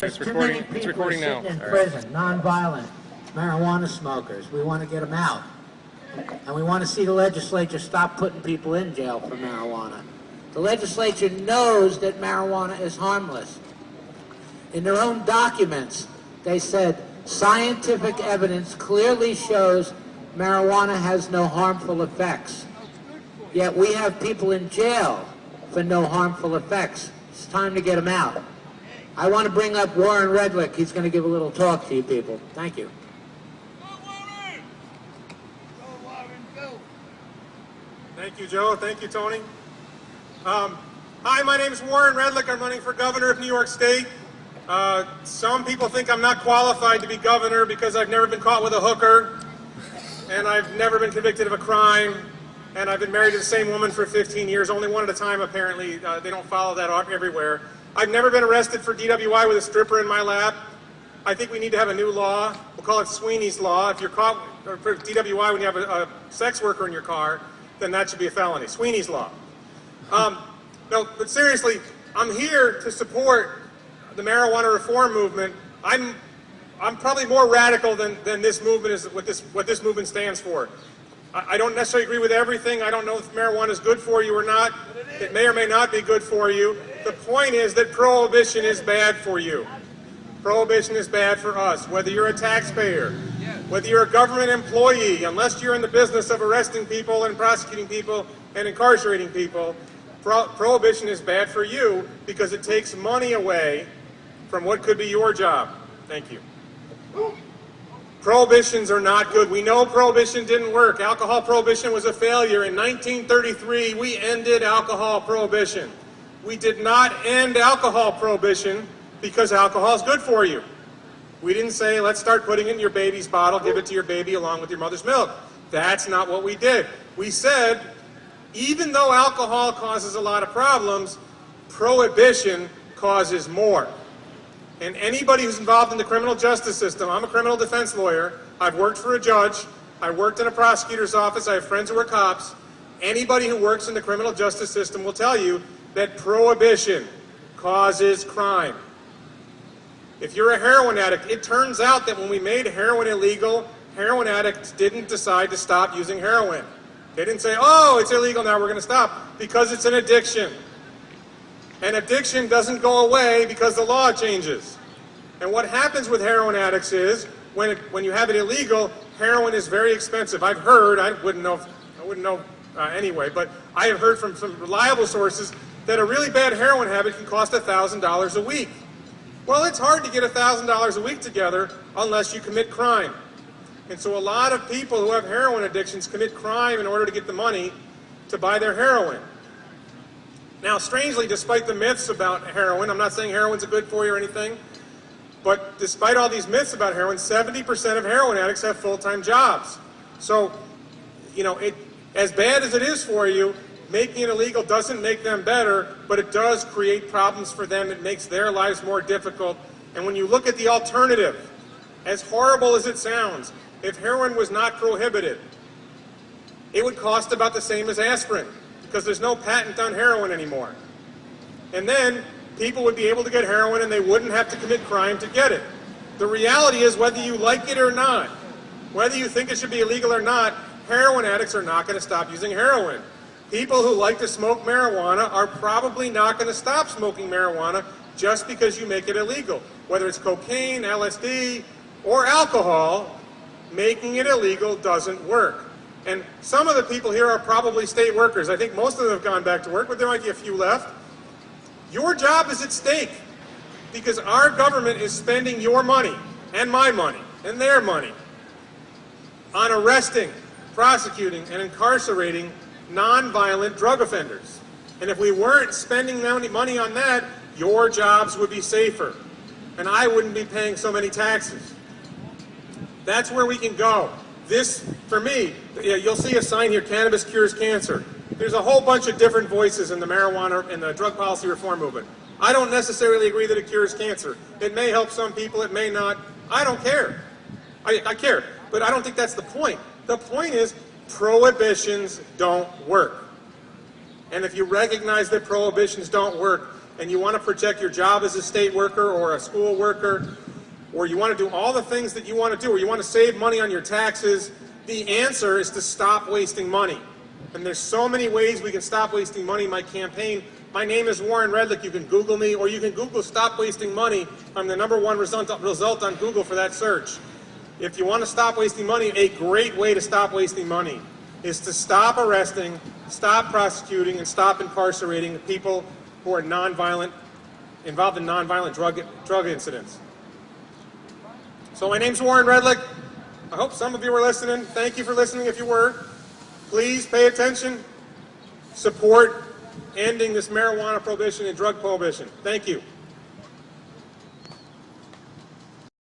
It's recording. It's recording now. In prison, non-violent marijuana smokers. We want to get them out. And we want to see the legislature stop putting people in jail for marijuana. The legislature knows that marijuana is harmless. In their own documents, they said, scientific evidence clearly shows marijuana has no harmful effects. Yet we have people in jail for no harmful effects. It's time to get them out. I want to bring up Warren Redlich. He's going to give a little talk to you people. Thank you. Thank you, Joe. Thank you, Tony. Hi, my name is Warren Redlich. I'm running for governor of New York State. Some people think I'm not qualified to be governor because I've never been caught with a hooker, and I've never been convicted of a crime, and I've been married to the same woman for 15 years, only one at a time apparently. They don't follow that everywhere. I've never been arrested for DWI with a stripper in my lap. I think we need to have a new law. We'll call it Sweeney's Law. If you're caught for DWI when you have a sex worker in your car, then that should be a felony. Sweeney's Law. No, but seriously, I'm here to support the marijuana reform movement. I'm probably more radical than this movement is, what this movement stands for. I don't necessarily agree with everything. I don't know if marijuana is good for you or not. It may or may not be good for you. The point is that prohibition is bad for you. Prohibition is bad for us, whether you're a taxpayer, whether you're a government employee, unless you're in the business of arresting people and prosecuting people and incarcerating people. Prohibition is bad for you because it takes money away from what could be your job. Thank you. Prohibitions are not good. We know prohibition didn't work. Alcohol prohibition was a failure. In 1933, we ended alcohol prohibition. We did not end alcohol prohibition because alcohol is good for you. We didn't say, let's start putting it in your baby's bottle, give it to your baby along with your mother's milk. That's not what we did. We said, even though alcohol causes a lot of problems, prohibition causes more. And anybody who's involved in the criminal justice system, I'm a criminal defense lawyer, I've worked for a judge, I worked in a prosecutor's office, I have friends who are cops. Anybody who works in the criminal justice system will tell you that prohibition causes crime. If you're a heroin addict, it turns out that when we made heroin illegal, heroin addicts didn't decide to stop using heroin. They didn't say, oh, it's illegal now, we're going to stop, because it's an addiction. And addiction doesn't go away because the law changes. And what happens with heroin addicts is, when you have it illegal, heroin is very expensive. I've heard, I wouldn't know anyway, but I have heard from some reliable sources that a really bad heroin habit can cost $1,000 a week. Well, it's hard to get $1,000 a week together unless you commit crime. And so a lot of people who have heroin addictions commit crime in order to get the money to buy their heroin. Now, strangely, despite the myths about heroin, I'm not saying heroin's good for you or anything, but despite all these myths about heroin, 70% of heroin addicts have full-time jobs. So, you know, as bad as it is for you, making it illegal doesn't make them better, but it does create problems for them. It makes their lives more difficult. And when you look at the alternative, as horrible as it sounds, if heroin was not prohibited, it would cost about the same as aspirin, because there's no patent on heroin anymore. And then people would be able to get heroin and they wouldn't have to commit crime to get it. The reality is, whether you like it or not, whether you think it should be illegal or not, heroin addicts are not going to stop using heroin. People who like to smoke marijuana are probably not going to stop smoking marijuana just because you make it illegal. Whether it's cocaine, LSD, or alcohol, making it illegal doesn't work. And some of the people here are probably state workers. I think most of them have gone back to work, but there might be a few left. Your job is at stake because our government is spending your money and my money and their money on arresting, prosecuting, and incarcerating nonviolent drug offenders. And if we weren't spending money on that, your jobs would be safer. And I wouldn't be paying so many taxes. That's where we can go. This, for me, you'll see a sign here, cannabis cures cancer. There's a whole bunch of different voices in the marijuana and the drug policy reform movement. I don't necessarily agree that it cures cancer. It may help some people, it may not. I don't care. I care, but I don't think that's the point. The point is, prohibitions don't work. And if you recognize that prohibitions don't work, and you want to project your job as a state worker or a school worker, or you want to do all the things that you want to do, or you want to save money on your taxes, the answer is to stop wasting money. And there's so many ways we can stop wasting money in my campaign. My name is Warren Redlich. You can Google me, or you can Google stop wasting money. I'm the #1 result on Google for that search. If you want to stop wasting money, a great way to stop wasting money is to stop arresting, stop prosecuting, and stop incarcerating people who are involved in nonviolent drug incidents. So my name's Warren Redlich. I hope some of you were listening. Thank you for listening if you were. Please pay attention. Support ending this marijuana prohibition and drug prohibition. Thank you.